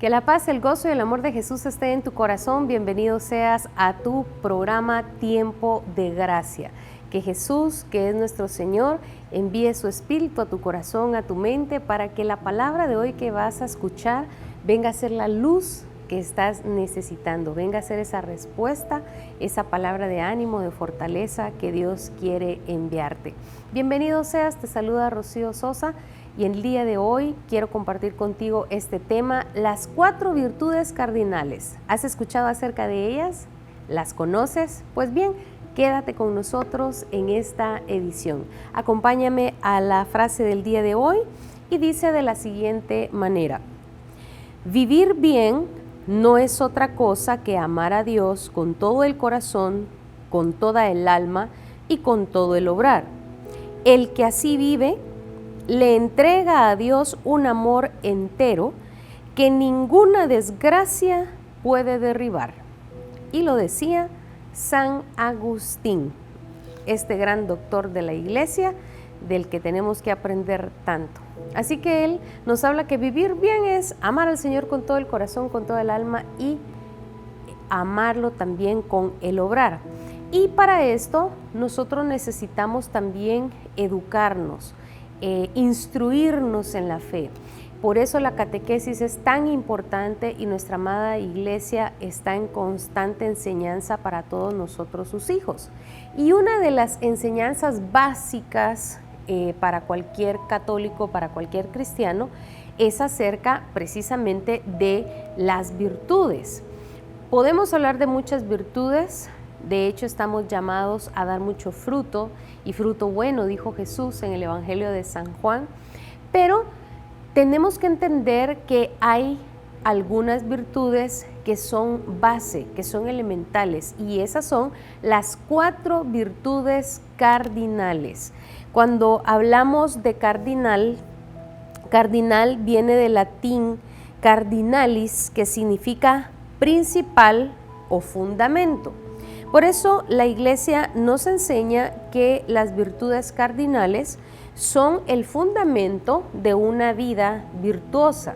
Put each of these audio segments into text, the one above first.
Que la paz, el gozo y el amor de Jesús esté en tu corazón. Bienvenido seas a tu programa Tiempo de Gracia. Que Jesús, que es nuestro Señor, envíe su Espíritu a tu corazón, a tu mente, para que la palabra de hoy que vas a escuchar venga a ser la luz que estás necesitando, venga a ser esa respuesta, esa palabra de ánimo, de fortaleza que Dios quiere enviarte. Bienvenido seas, te saluda Rocío Sosa y el día de hoy quiero compartir contigo este tema, las 4 virtudes cardinales. ¿Has escuchado acerca de ellas? ¿Las conoces? Pues bien, quédate con nosotros en esta edición. Acompáñame a la frase del día de hoy y dice de la siguiente manera: vivir bien no es otra cosa que amar a Dios con todo el corazón, con toda el alma y con todo el obrar. El que así vive, le entrega a Dios un amor entero que ninguna desgracia puede derribar. Y lo decía San Agustín, este gran doctor de la Iglesia, del que tenemos que aprender tanto. Así que él nos habla que vivir bien es amar al Señor con todo el corazón, con toda el alma y amarlo también con el obrar. Y para esto nosotros necesitamos también educarnos, instruirnos en la fe. Por eso la catequesis es tan importante y nuestra amada Iglesia está en constante enseñanza para todos nosotros, sus hijos. Y una de las enseñanzas básicas para cualquier católico, para cualquier cristiano, es acerca precisamente de las virtudes. Podemos hablar de muchas virtudes, de hecho estamos llamados a dar mucho fruto, y fruto bueno, dijo Jesús en el Evangelio de San Juan, pero tenemos que entender que hay algunas virtudes que son base, que son elementales, y esas son las 4 virtudes cardinales. Cuando hablamos de cardinal, cardinal viene del latín cardinalis, que significa principal o fundamento. Por eso la Iglesia nos enseña que las virtudes cardinales son el fundamento de una vida virtuosa.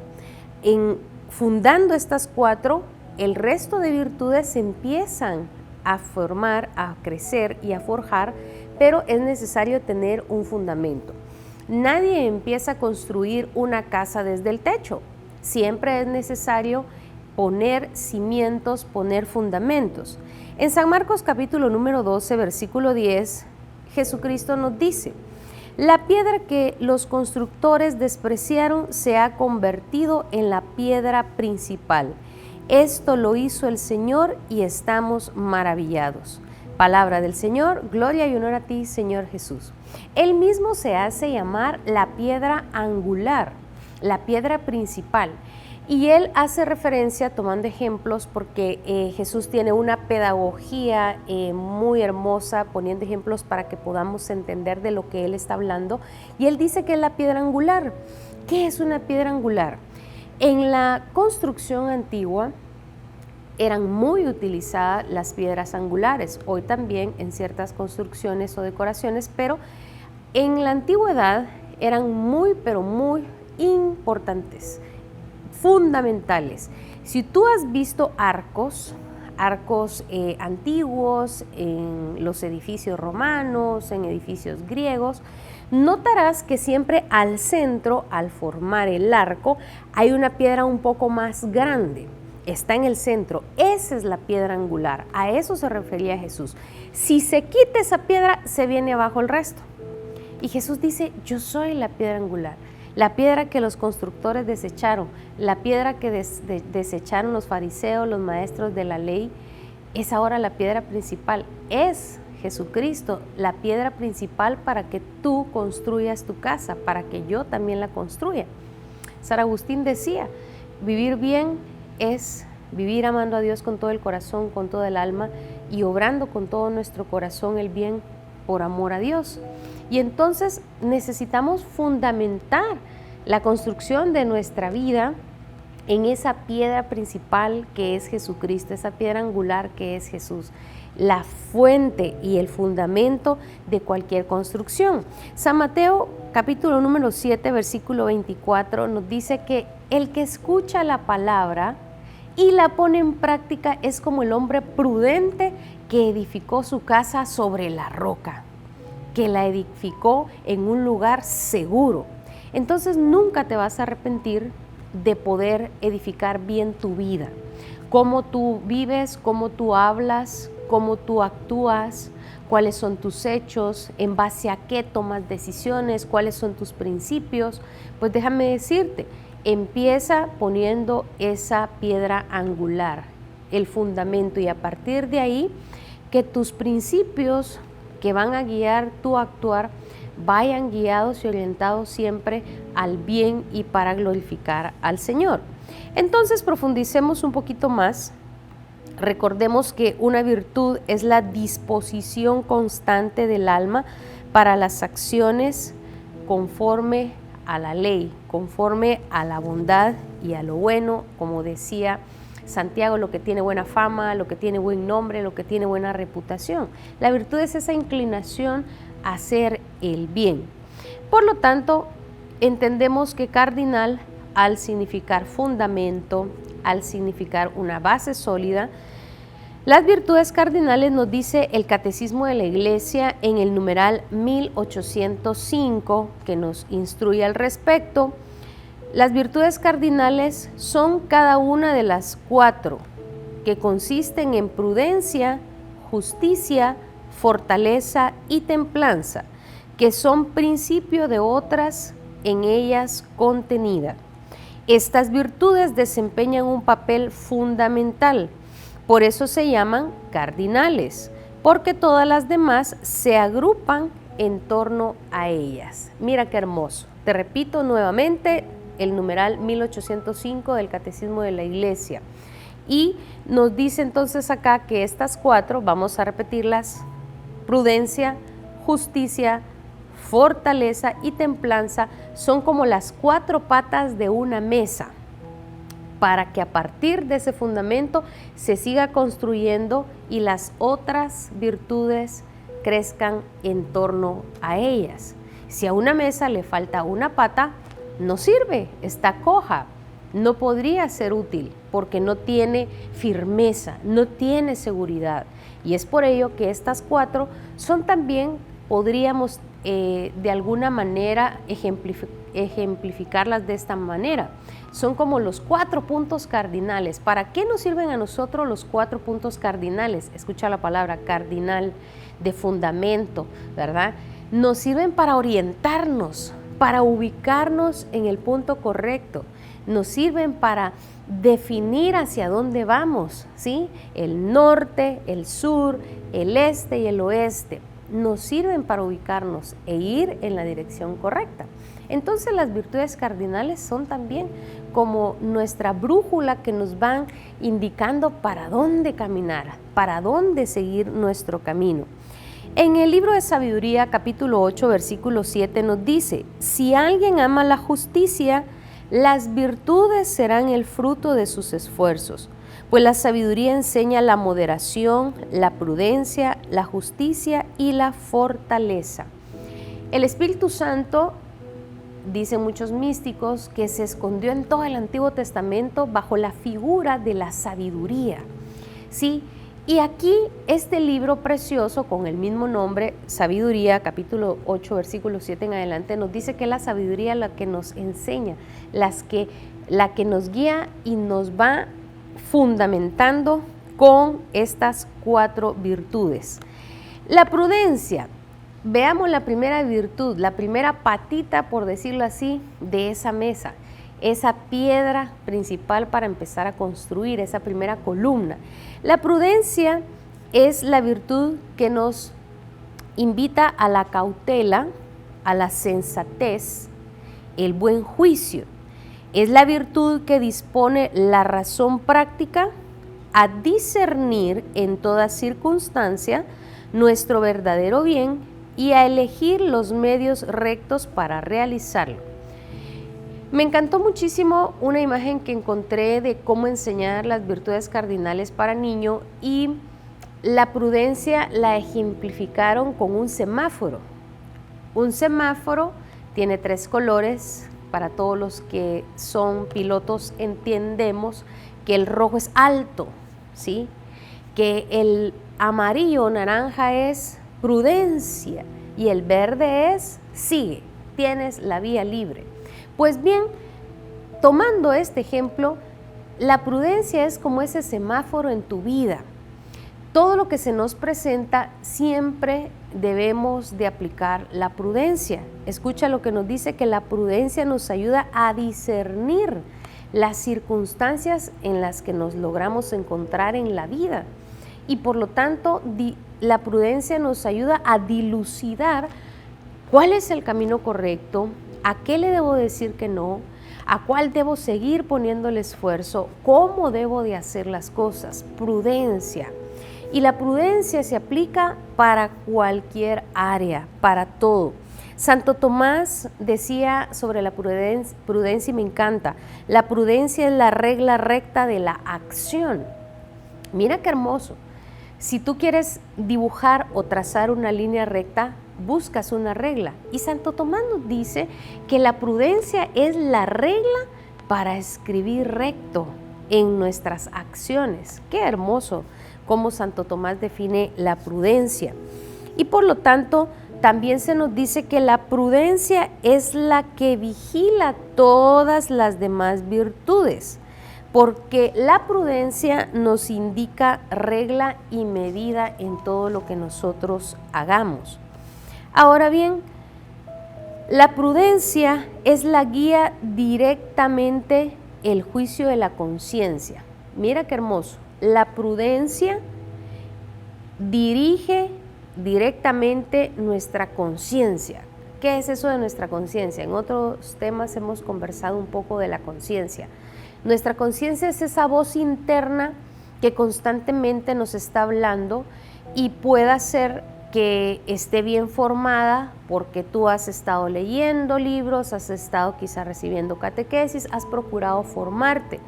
Fundando estas 4, el resto de virtudes empiezan a formar, a crecer y a forjar, pero es necesario tener un fundamento. Nadie empieza a construir una casa desde el techo. Siempre es necesario poner cimientos, poner fundamentos. En San Marcos capítulo número 12, versículo 10, Jesucristo nos dice: la piedra que los constructores despreciaron se ha convertido en la piedra principal. Esto lo hizo el Señor y estamos maravillados. Palabra del Señor, gloria y honor a ti, Señor Jesús. Él mismo se hace llamar la piedra angular, la piedra principal. Y él hace referencia, tomando ejemplos, porque Jesús tiene una pedagogía muy hermosa, poniendo ejemplos para que podamos entender de lo que él está hablando. Y él dice que es la piedra angular. ¿Qué es una piedra angular? En la construcción antigua eran muy utilizadas las piedras angulares, hoy también en ciertas construcciones o decoraciones, pero en la antigüedad eran muy, pero muy importantes, fundamentales. Si tú has visto arcos antiguos en los edificios romanos, en edificios griegos, notarás que siempre al centro, al formar el arco, hay una piedra un poco más grande. Está en el centro, esa es la piedra angular, a eso se refería Jesús. Si se quita esa piedra, se viene abajo el resto. Y Jesús dice: yo soy la piedra angular, la piedra que los constructores desecharon, la piedra que desecharon los fariseos, los maestros de la ley, es ahora la piedra principal, es Jesucristo, la piedra principal para que tú construyas tu casa, para que yo también la construya. San Agustín decía: vivir bien es vivir amando a Dios con todo el corazón, con toda el alma y obrando con todo nuestro corazón el bien por amor a Dios. Y entonces necesitamos fundamentar la construcción de nuestra vida en esa piedra principal que es Jesucristo, esa piedra angular que es Jesús, la fuente y el fundamento de cualquier construcción. San Mateo capítulo número 7, versículo 24 nos dice que El que escucha la palabra y la pone en práctica es como el hombre prudente que edificó su casa sobre la roca, que la edificó en un lugar seguro. Entonces nunca te vas a arrepentir de poder edificar bien tu vida. Cómo tú vives, cómo tú hablas, cómo tú actúas, cuáles son tus hechos, en base a qué tomas decisiones, cuáles son tus principios. Pues déjame decirte, empieza poniendo esa piedra angular, el fundamento, y a partir de ahí que tus principios que van a guiar tu actuar vayan guiados y orientados siempre al bien y para glorificar al Señor. Entonces profundicemos un poquito más. Recordemos que una virtud es la disposición constante del alma para las acciones conforme a la ley, conforme a la bondad y a lo bueno, como decía Santiago, lo que tiene buena fama, lo que tiene buen nombre, lo que tiene buena reputación. La virtud es esa inclinación a hacer el bien. Por lo tanto, entendemos que cardinal, al significar fundamento, al significar una base sólida, las virtudes cardinales, nos dice el Catecismo de la Iglesia en el numeral 1805, que nos instruye al respecto. Las virtudes cardinales son cada una de las 4, que consisten en prudencia, justicia, fortaleza y templanza, que son principio de otras en ellas contenidas. Estas virtudes desempeñan un papel fundamental, por eso se llaman cardinales, porque todas las demás se agrupan en torno a ellas. Mira qué hermoso. Te repito nuevamente el numeral 1805 del Catecismo de la Iglesia. Y nos dice entonces acá que estas 4, vamos a repetirlas: prudencia, justicia, fortaleza y templanza, son como las 4 patas de una mesa, para que a partir de ese fundamento se siga construyendo y las otras virtudes crezcan en torno a ellas. Si a una mesa le falta una pata, no sirve, está coja, no podría ser útil porque no tiene firmeza, no tiene seguridad. Y es por ello que estas 4 son también, podríamos de alguna manera ejemplificarlas de esta manera. Son como los 4 puntos cardinales. ¿Para qué nos sirven a nosotros los 4 puntos cardinales? Escucha la palabra cardinal, de fundamento, ¿verdad? Nos sirven para orientarnos, para ubicarnos en el punto correcto. Nos sirven para definir hacia dónde vamos, ¿sí? El norte, el sur, el este y el oeste. Nos sirven para ubicarnos e ir en la dirección correcta. Entonces las virtudes cardinales son también como nuestra brújula que nos van indicando para dónde caminar, para dónde seguir nuestro camino. En el libro de Sabiduría, capítulo 8, versículo 7 nos dice: si alguien ama la justicia, las virtudes serán el fruto de sus esfuerzos, pues la sabiduría enseña la moderación, la prudencia, la justicia y la fortaleza. El Espíritu Santo, dicen muchos místicos, que se escondió en todo el Antiguo Testamento bajo la figura de la sabiduría, ¿sí? Y aquí este libro precioso con el mismo nombre, Sabiduría, capítulo 8, versículo 7 en adelante, nos dice que la sabiduría es la que nos enseña, la que nos guía y nos va fundamentando con estas 4 virtudes. La prudencia. Veamos la primera virtud, la primera patita, por decirlo así, de esa mesa, esa piedra principal para empezar a construir, esa primera columna. La prudencia es la virtud que nos invita a la cautela, a la sensatez, el buen juicio. Es la virtud que dispone la razón práctica a discernir en toda circunstancia nuestro verdadero bien y a elegir los medios rectos para realizarlo. Me encantó muchísimo una imagen que encontré de cómo enseñar las virtudes cardinales para niño, y la prudencia la ejemplificaron con un semáforo. Un semáforo tiene 3 colores Para todos los que son pilotos entendemos que el rojo es alto, ¿sí? Que el amarillo o naranja es prudencia y el verde es sigue, tienes la vía libre. Pues bien, tomando este ejemplo, la prudencia es como ese semáforo en tu vida. Todo lo que se nos presenta siempre debemos de aplicar la prudencia. Escucha lo que nos dice, que la prudencia nos ayuda a discernir las circunstancias en las que nos logramos encontrar en la vida. Y por lo tanto, la prudencia nos ayuda a dilucidar cuál es el camino correcto, a qué le debo decir que no, a cuál debo seguir poniendo el esfuerzo, cómo debo de hacer las cosas. Prudencia. Y la prudencia se aplica para cualquier área, para todo. Santo Tomás decía sobre la prudencia y me encanta, la prudencia es la regla recta de la acción. Mira qué hermoso. Si tú quieres dibujar o trazar una línea recta, buscas una regla. Y Santo Tomás nos dice que la prudencia es la regla para escribir recto en nuestras acciones. Qué hermoso cómo Santo Tomás define la prudencia. Y por lo tanto, también se nos dice que la prudencia es la que vigila todas las demás virtudes, porque la prudencia nos indica regla y medida en todo lo que nosotros hagamos. Ahora bien, la prudencia es la guía directamente el juicio de la conciencia. Mira qué hermoso. La prudencia dirige directamente nuestra conciencia. ¿Qué es eso de nuestra conciencia? En otros temas hemos conversado un poco de la conciencia. Nuestra conciencia es esa voz interna que constantemente nos está hablando y puede ser que esté bien formada porque tú has estado leyendo libros, has estado quizá recibiendo catequesis, has procurado formarte.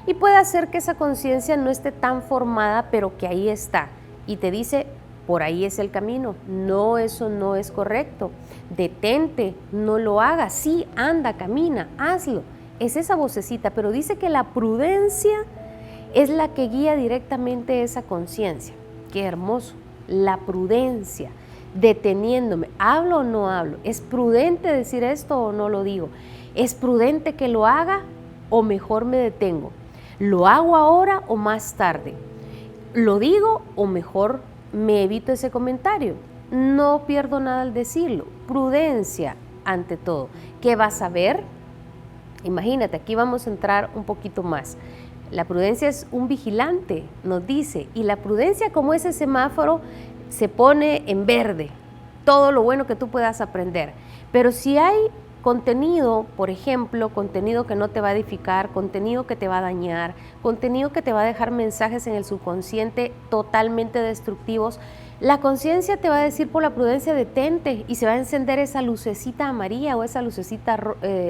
Y puede ser que esa conciencia no esté tan formada, pero que ahí está y te dice, por ahí es el camino. No, eso no es correcto. Detente, no lo hagas. Sí, anda, camina, hazlo. Es esa vocecita, pero dice que la prudencia es la que guía directamente esa conciencia. Qué hermoso. La prudencia, deteniéndome. ¿Hablo o no hablo? ¿Es prudente decir esto o no lo digo? ¿Es prudente que lo haga o mejor me detengo? ¿Lo hago ahora o más tarde? ¿Lo digo o mejor me evito ese comentario? No pierdo nada al decirlo. Prudencia ante todo. ¿Qué vas a ver? Imagínate, aquí vamos a entrar un poquito más. La prudencia es un vigilante, nos dice, y la prudencia como ese semáforo se pone en verde, todo lo bueno que tú puedas aprender. Pero si hay contenido, por ejemplo, contenido que no te va a edificar, contenido que te va a dañar, contenido que te va a dejar mensajes en el subconsciente totalmente destructivos, la conciencia te va a decir por la prudencia, detente, y se va a encender esa lucecita amarilla o esa lucecita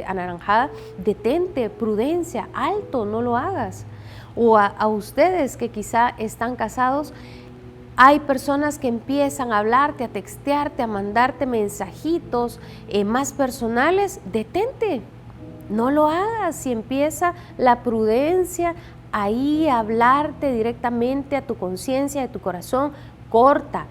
anaranjada, detente, prudencia, alto, no lo hagas. O a ustedes que quizá están casados, hay personas que empiezan a hablarte, a textearte, a mandarte mensajitos más personales, detente, no lo hagas. Si empieza la prudencia ahí a hablarte directamente a tu conciencia, a tu corazón, corta,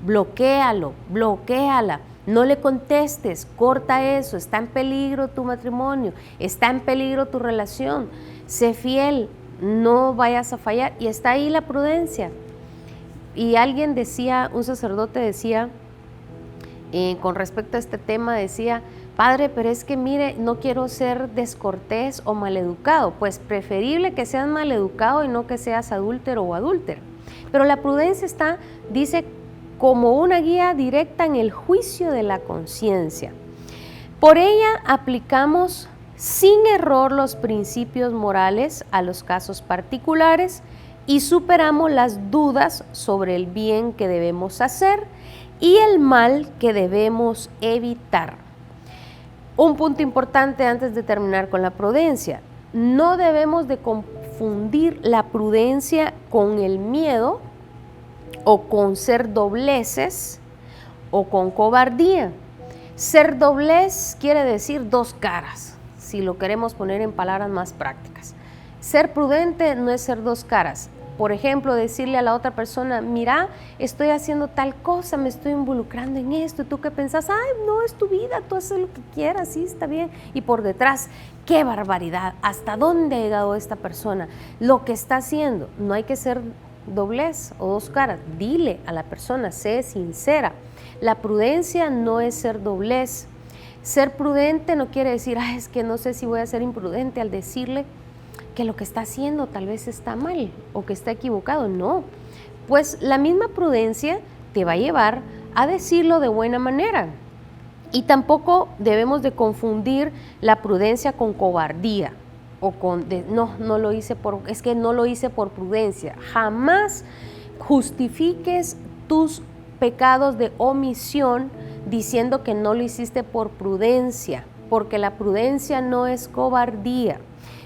bloquéalo, bloquéala, no le contestes, corta eso, está en peligro tu matrimonio, está en peligro tu relación, sé fiel, no vayas a fallar, y está ahí la prudencia. Y alguien decía, un sacerdote decía, con respecto a este tema, decía, padre, pero es que mire, no quiero ser descortés o maleducado. Pues preferible que seas maleducado y no que seas adúltero o adúltera. Pero la prudencia está, dice, como una guía directa en el juicio de la conciencia. Por ella aplicamos sin error los principios morales a los casos particulares y superamos las dudas sobre el bien que debemos hacer y el mal que debemos evitar. Un punto importante antes de terminar con la prudencia: no debemos de confundir la prudencia con el miedo o con ser dobleces o con cobardía. Ser doblez quiere decir dos caras, si lo queremos poner en palabras más prácticas. Ser prudente no es ser dos caras. Por ejemplo, decirle a la otra persona, mira, estoy haciendo tal cosa, me estoy involucrando en esto, ¿y tú qué pensás? Ay, no, es tu vida, tú haces lo que quieras, sí, está bien. Y por detrás, qué barbaridad, ¿hasta dónde ha llegado esta persona? Lo que está haciendo, no hay que ser doblez o dos caras, dile a la persona, sé sincera. La prudencia no es ser doblez. Ser prudente no quiere decir, ay, es que no sé si voy a ser imprudente al decirle que lo que está haciendo tal vez está mal o que está equivocado. No, pues la misma prudencia te va a llevar a decirlo de buena manera. Y tampoco debemos de confundir la prudencia con cobardía o no lo hice es que no lo hice por prudencia. Jamás justifiques tus pecados de omisión diciendo que no lo hiciste por prudencia, porque la prudencia no es cobardía.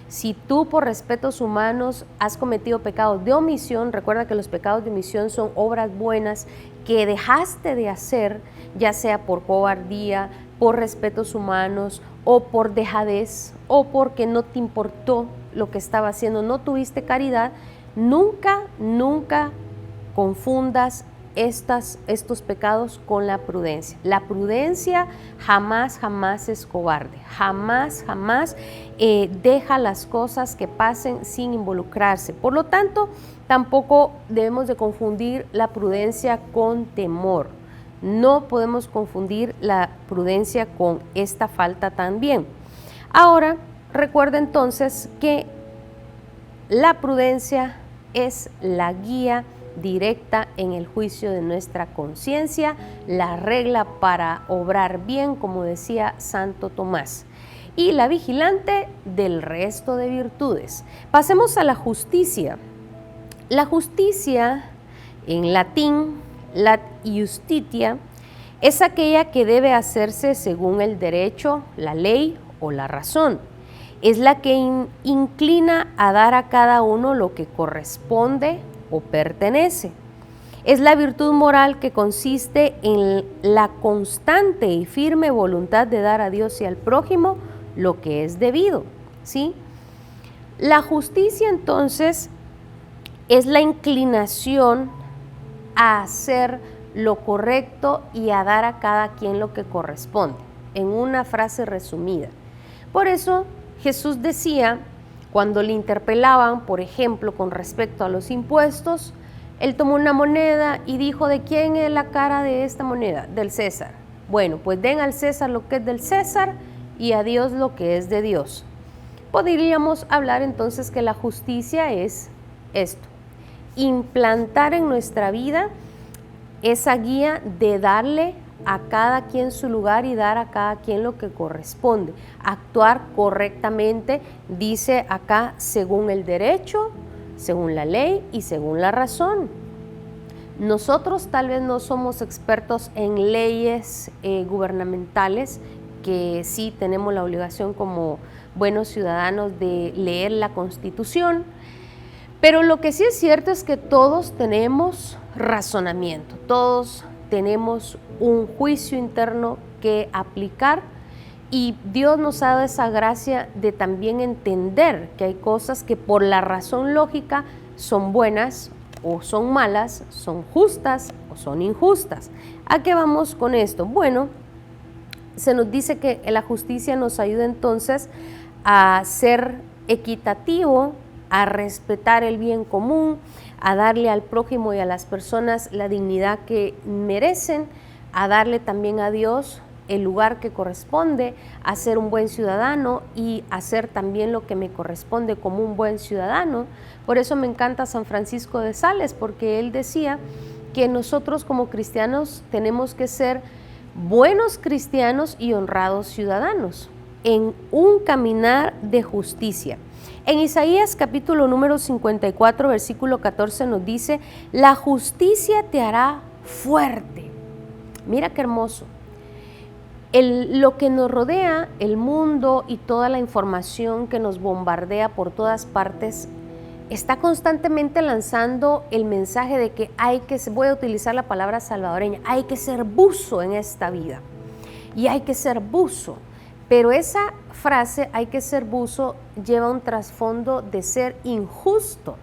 Si tú por respetos humanos has cometido pecados de omisión, recuerda que los pecados de omisión son obras buenas que dejaste de hacer, ya sea por cobardía, por respetos humanos o por dejadez o porque no te importó lo que estaba haciendo, no tuviste caridad, nunca confundas estos pecados con la prudencia. La prudencia jamás es cobarde, jamás deja las cosas que pasen sin involucrarse. Por lo tanto, tampoco debemos de confundir la prudencia con temor. No podemos confundir la prudencia con esta falta también. Ahora, recuerda entonces que la prudencia es la guía directa en el juicio de nuestra conciencia, la regla para obrar bien, como decía Santo Tomás, y la vigilante del resto de virtudes. Pasemos a la justicia. La justicia, en latín, lat iustitia, es aquella que debe hacerse según el derecho, la ley o la razón. Es la que inclina a dar a cada uno lo que corresponde o pertenece. Es la virtud moral que consiste en la constante y firme voluntad de dar a Dios y al prójimo lo que es debido, ¿sí? La justicia entonces es la inclinación a hacer lo correcto y a dar a cada quien lo que corresponde, en una frase resumida. Por eso Jesús decía, cuando le interpelaban, por ejemplo, con respecto a los impuestos, él tomó una moneda y dijo, ¿de quién es la cara de esta moneda? Del César. Bueno, pues den al César lo que es del César y a Dios lo que es de Dios. Podríamos hablar entonces que la justicia es esto, implantar en nuestra vida esa guía de darle a cada quien su lugar y dar a cada quien lo que corresponde. Actuar correctamente, dice acá, según el derecho, según la ley y según la razón. Nosotros tal vez no somos expertos en leyes gubernamentales, que sí tenemos la obligación como buenos ciudadanos de leer la Constitución, pero lo que sí es cierto es que todos tenemos razonamiento, todos tenemos un juicio interno que aplicar y Dios nos ha dado esa gracia de también entender que hay cosas que por la razón lógica son buenas o son malas, son justas o son injustas. ¿A qué vamos con esto? Bueno, se nos dice que la justicia nos ayuda entonces a ser equitativo, a respetar el bien común, a darle al prójimo y a las personas la dignidad que merecen, a darle también a Dios el lugar que corresponde, a ser un buen ciudadano y hacer también lo que me corresponde como un buen ciudadano. Por eso me encanta San Francisco de Sales, porque él decía que nosotros como cristianos tenemos que ser buenos cristianos y honrados ciudadanos en un caminar de justicia. En Isaías capítulo número 54, versículo 14 nos dice, la justicia te hará fuerte. Mira qué hermoso. Lo que nos rodea, el mundo y toda la información que nos bombardea por todas partes, está constantemente lanzando el mensaje de que voy a utilizar la palabra salvadoreña, hay que ser buzo en esta vida. Y hay que ser buzo. Pero esa frase, hay que ser buzo, lleva un trasfondo de ser injusto,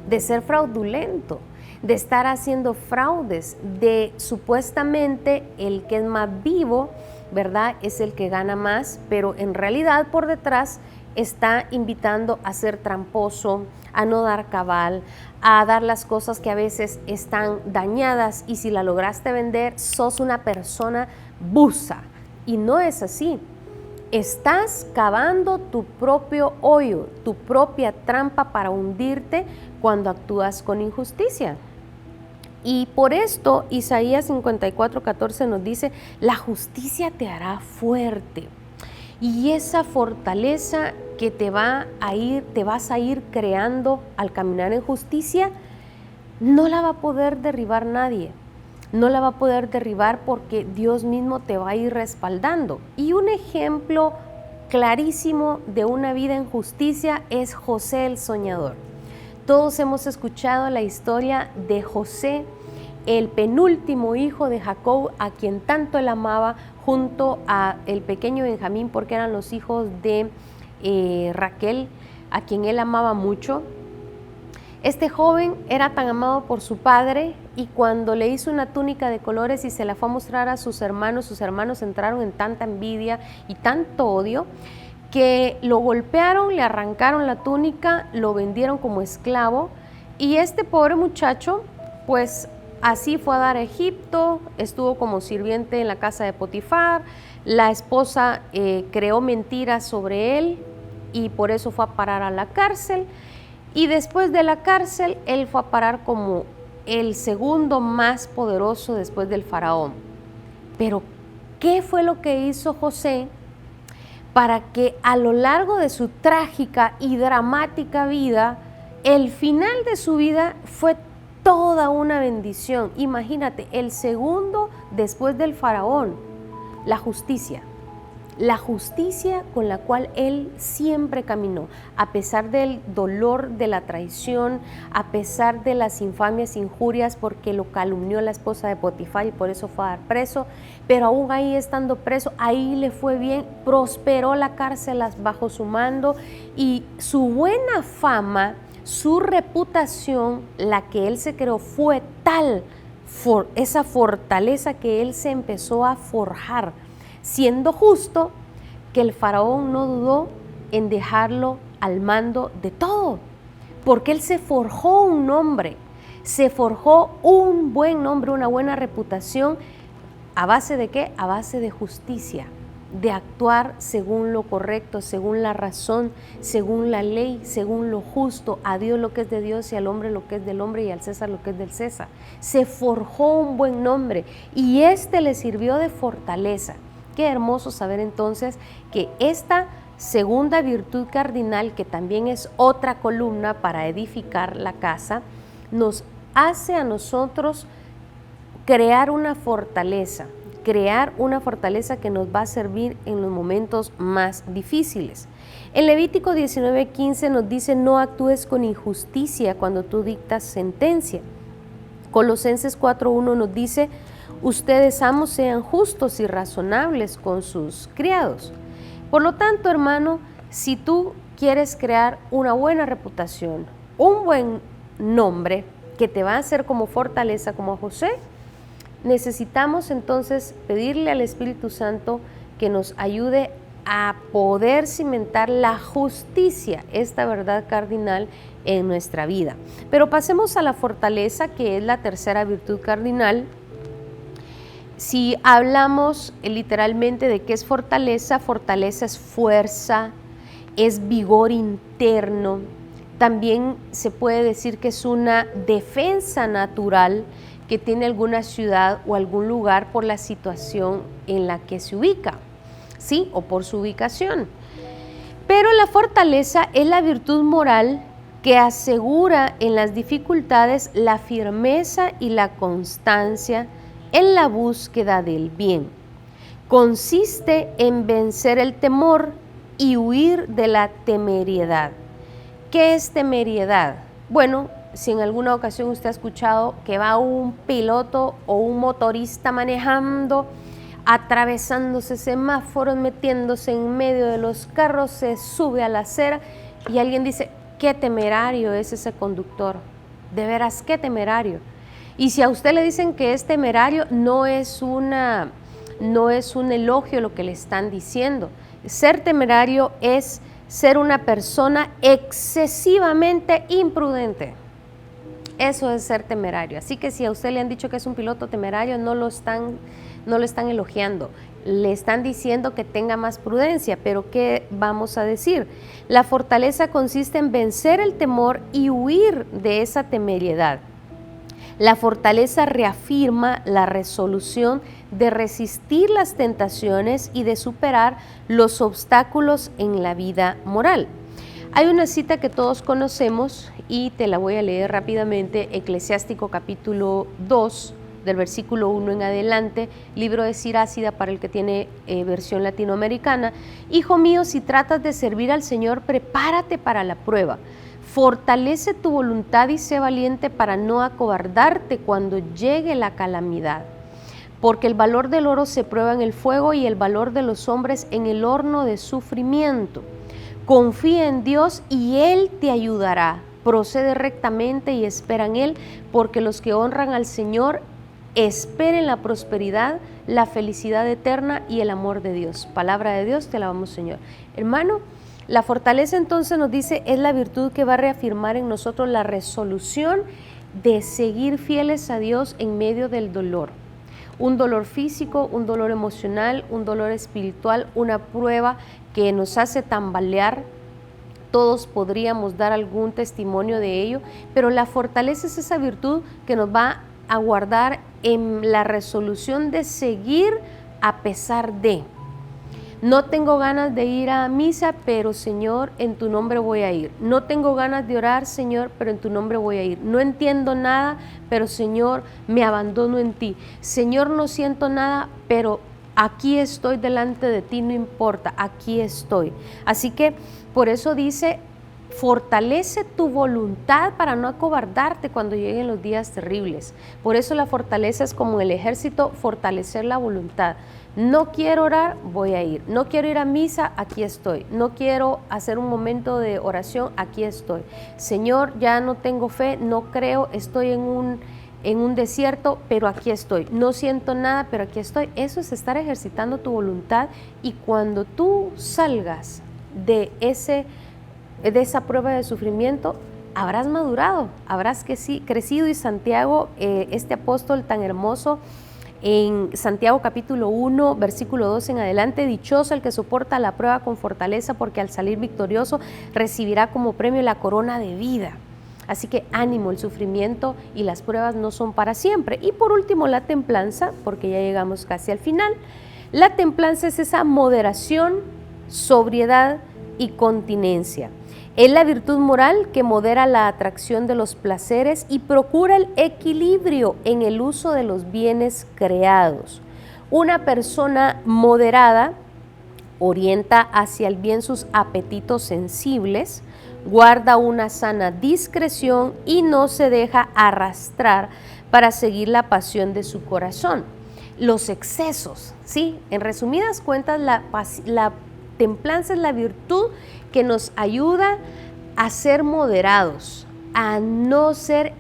de ser fraudulento, de estar haciendo fraudes, de supuestamente el que es más vivo, ¿verdad? Es el que gana más, pero en realidad por detrás está invitando a ser tramposo, a no dar cabal, a dar las cosas que a veces están dañadas, y si la lograste vender, sos una persona buza. Y no es así. Estás cavando tu propio hoyo, tu propia trampa para hundirte cuando actúas con injusticia. Y por esto Isaías 54:14 nos dice: la justicia te hará fuerte. Y esa fortaleza que te vas a ir creando al caminar en justicia, no la va a poder derribar nadie. No la va a poder derribar porque Dios mismo te va a ir respaldando. Y un ejemplo clarísimo de una vida en justicia es José el soñador. Todos hemos escuchado la historia de José, el penúltimo hijo de Jacob, a quien tanto él amaba, junto a el pequeño Benjamín, porque eran los hijos de Raquel, a quien él amaba mucho. Este joven era tan amado por su padre, y cuando le hizo una túnica de colores y se la fue a mostrar a sus hermanos entraron en tanta envidia y tanto odio que lo golpearon, le arrancaron la túnica, lo vendieron como esclavo, y este pobre muchacho, pues así fue a dar a Egipto, estuvo como sirviente en la casa de Potifar. La esposa creó mentiras sobre él y por eso fue a parar a la cárcel. Y después de la cárcel, él fue a parar como el segundo más poderoso después del faraón. Pero, ¿qué fue lo que hizo José para que a lo largo de su trágica y dramática vida, el final de su vida fue toda una bendición? Imagínate, el segundo después del faraón, la justicia con la cual él siempre caminó, a pesar del dolor de la traición, a pesar de las infamias, injurias, porque lo calumnió la esposa de Potifar y por eso fue a dar preso, pero aún ahí estando preso, ahí le fue bien, prosperó la cárcel bajo su mando, y su buena fama, su reputación, la que él se creó, fue tal, esa fortaleza que él se empezó a forjar, siendo justo, que el faraón no dudó en dejarlo al mando de todo, porque él se forjó un nombre, se forjó un buen nombre, una buena reputación. ¿A base de qué? A base de justicia, de actuar según lo correcto, según la razón, según la ley, según lo justo, a Dios lo que es de Dios y al hombre lo que es del hombre y al César lo que es del César. Se forjó un buen nombre y este le sirvió de fortaleza. Qué hermoso saber entonces que esta segunda virtud cardinal, que también es otra columna para edificar la casa, nos hace a nosotros crear una fortaleza que nos va a servir en los momentos más difíciles. En Levítico 19:15 nos dice: no actúes con injusticia cuando tú dictas sentencia. Colosenses 4:1 nos dice: ustedes, amos, sean justos y razonables con sus criados. Por lo tanto, hermano, si tú quieres crear una buena reputación, un buen nombre que te va a hacer como fortaleza, como José, necesitamos entonces pedirle al Espíritu Santo que nos ayude a poder cimentar la justicia, esta verdad cardinal en nuestra vida. Pero pasemos a la fortaleza, que es la tercera virtud cardinal. Si hablamos literalmente de qué es fortaleza, fortaleza es fuerza, es vigor interno. También se puede decir que es una defensa natural que tiene alguna ciudad o algún lugar por la situación en la que se ubica, ¿sí? O por su ubicación. Pero la fortaleza es la virtud moral que asegura en las dificultades la firmeza y la constancia en la búsqueda del bien. Consiste en vencer el temor y huir de la temerariedad. ¿Qué es temerariedad? Bueno, si en alguna ocasión usted ha escuchado que va un piloto o un motorista manejando atravesándose semáforos, metiéndose en medio de los carros, se sube a la acera y alguien dice, qué temerario es ese conductor, de veras, qué temerario. Y si a usted le dicen que es temerario, no es un elogio lo que le están diciendo. Ser temerario es ser una persona excesivamente imprudente. Eso es ser temerario. Así que si a usted le han dicho que es un piloto temerario, no lo están elogiando. Le están diciendo que tenga más prudencia, pero ¿qué vamos a decir? La fortaleza consiste en vencer el temor y huir de esa temeridad. La fortaleza reafirma la resolución de resistir las tentaciones y de superar los obstáculos en la vida moral. Hay una cita que todos conocemos y te la voy a leer rápidamente, Eclesiástico capítulo 2, del versículo 1 en adelante, libro de Sirácida para el que tiene versión latinoamericana. Hijo mío, si tratas de servir al Señor, prepárate para la prueba. Fortalece tu voluntad y sé valiente para no acobardarte cuando llegue la calamidad. Porque el valor del oro se prueba en el fuego y el valor de los hombres en el horno de sufrimiento. Confía en Dios y Él te ayudará. Procede rectamente y espera en Él, porque los que honran al Señor esperen la prosperidad, la felicidad eterna y el amor de Dios. Palabra de Dios, te alabamos, Señor. Hermano, la fortaleza entonces nos dice es la virtud que va a reafirmar en nosotros la resolución de seguir fieles a Dios en medio del dolor. Un dolor físico, un dolor emocional, un dolor espiritual, una prueba que nos hace tambalear. Todos podríamos dar algún testimonio de ello, pero la fortaleza es esa virtud que nos va a guardar en la resolución de seguir a pesar de. No tengo ganas de ir a misa, pero Señor, en tu nombre voy a ir. No tengo ganas de orar, Señor, pero en tu nombre voy a ir. No entiendo nada, pero Señor, me abandono en ti. Señor, no siento nada, pero aquí estoy delante de ti, no importa, aquí estoy. Así que por eso dice, fortalece tu voluntad para no acobardarte cuando lleguen los días terribles. Por eso la fortaleza es como el ejército, fortalecer la voluntad. No quiero orar, voy a ir. No quiero ir a misa, aquí estoy. No quiero hacer un momento de oración, aquí estoy. Señor, ya no tengo fe, no creo, estoy en un desierto, pero aquí estoy. No siento nada, pero aquí estoy. Eso es estar ejercitando tu voluntad, y cuando tú salgas de esa prueba de sufrimiento, habrás madurado, habrás crecido. Y Santiago, este apóstol tan hermoso, en Santiago capítulo 1, versículo 2 en adelante, dichoso el que soporta la prueba con fortaleza, porque al salir victorioso recibirá como premio la corona de vida. Así que ánimo, el sufrimiento y las pruebas no son para siempre. Y por último, la templanza, porque ya llegamos casi al final. La templanza es esa moderación, sobriedad y continencia. Es la virtud moral que modera la atracción de los placeres y procura el equilibrio en el uso de los bienes creados. Una persona moderada orienta hacia el bien sus apetitos sensibles, guarda una sana discreción y no se deja arrastrar para seguir la pasión de su corazón. Los excesos, ¿sí? En resumidas cuentas, la templanza es la virtud que nos ayuda a ser moderados, a no ser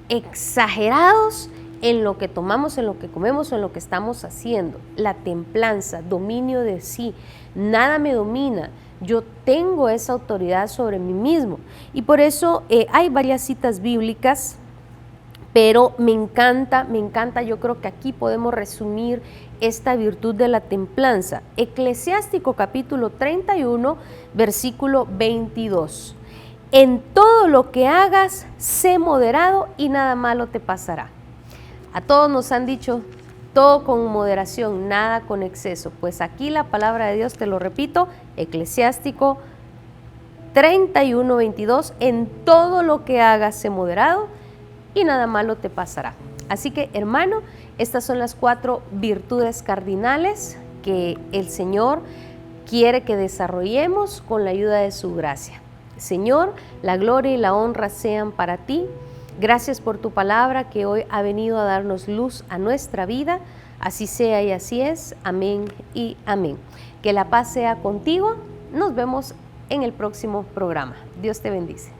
exagerados en lo que tomamos, en lo que comemos o en lo que estamos haciendo. La templanza, dominio de sí, nada me domina, yo tengo esa autoridad sobre mí mismo. Y por eso hay varias citas bíblicas, pero me encanta, yo creo que aquí podemos resumir esta virtud de la templanza. Eclesiástico capítulo 31, versículo 22. En todo lo que hagas, sé moderado y nada malo te pasará. A todos nos han dicho, todo con moderación, nada con exceso. Pues aquí la palabra de Dios, te lo repito, Eclesiástico 31, 22, en todo lo que hagas, sé moderado y nada malo te pasará. Así que, hermano, estas son las 4 virtudes cardinales que el Señor quiere que desarrollemos con la ayuda de su gracia. Señor, la gloria y la honra sean para ti. Gracias por tu palabra que hoy ha venido a darnos luz a nuestra vida. Así sea y así es. Amén y amén. Que la paz sea contigo. Nos vemos en el próximo programa. Dios te bendice.